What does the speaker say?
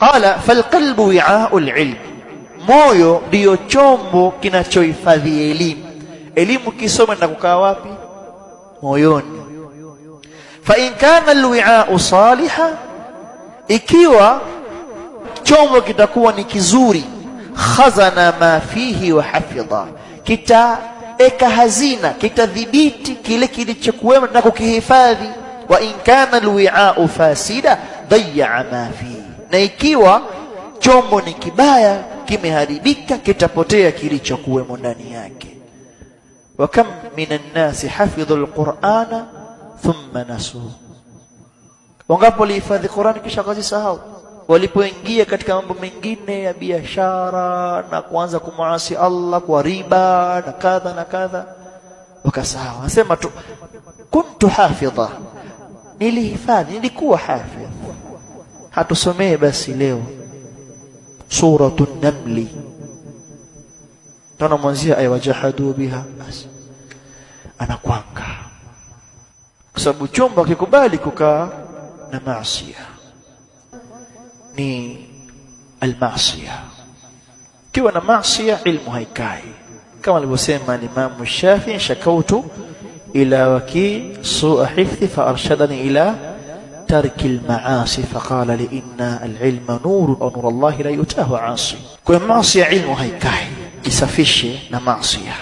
Qala falqalbu wi'a'ul ilm, moyo ndio chombo kinachohifadhi elimu. Elimu kisoma na kukaa wapi? Moyoni. Fa in kana alwi'a'u salihan, ikiwa chombo kitakuwa ni kizuri, khazana ma fihi wa hafidha, kitaeka hazina, kitadhibiti kile kilichokuwemo na kukihifadhi. Wa in kana alwi'a'u fasida dayya ma fihi, na ikiwa chombo ni kibaya, kimeharibika, kitapotea kilichokuwemo ndani yake. Wa kam minan nasi hafidhu alqur'ana thumma nasu, wangapo walihifadhi Qur'an kisha wakasahau, walipoingia katika mambo mengine ya biashara na kuanza kumuasi Allah kwa riba na kadha na kadha, wakasahau. Anasema tu kuntu hafidha, nilihifadhi, nilikuwa hafidh. Hatusomee basi leo Suratun Namli, tunamwanzia aya wajahadu biha, basi anakwanga, kwa sababu chombo kikubali kukaa na maasi ni almaasiya. Kiwa na maasiya ilmu haikai, kama alivyosema Imam Shafi'i, shakautu ila waki su'a hifdhi fa arshadani ila tarki almaasi faqala li inna alilma nurun wa nur Allah la yutahu asi. Kwa maasiya ilmu haikai, jisafishe na maasiya.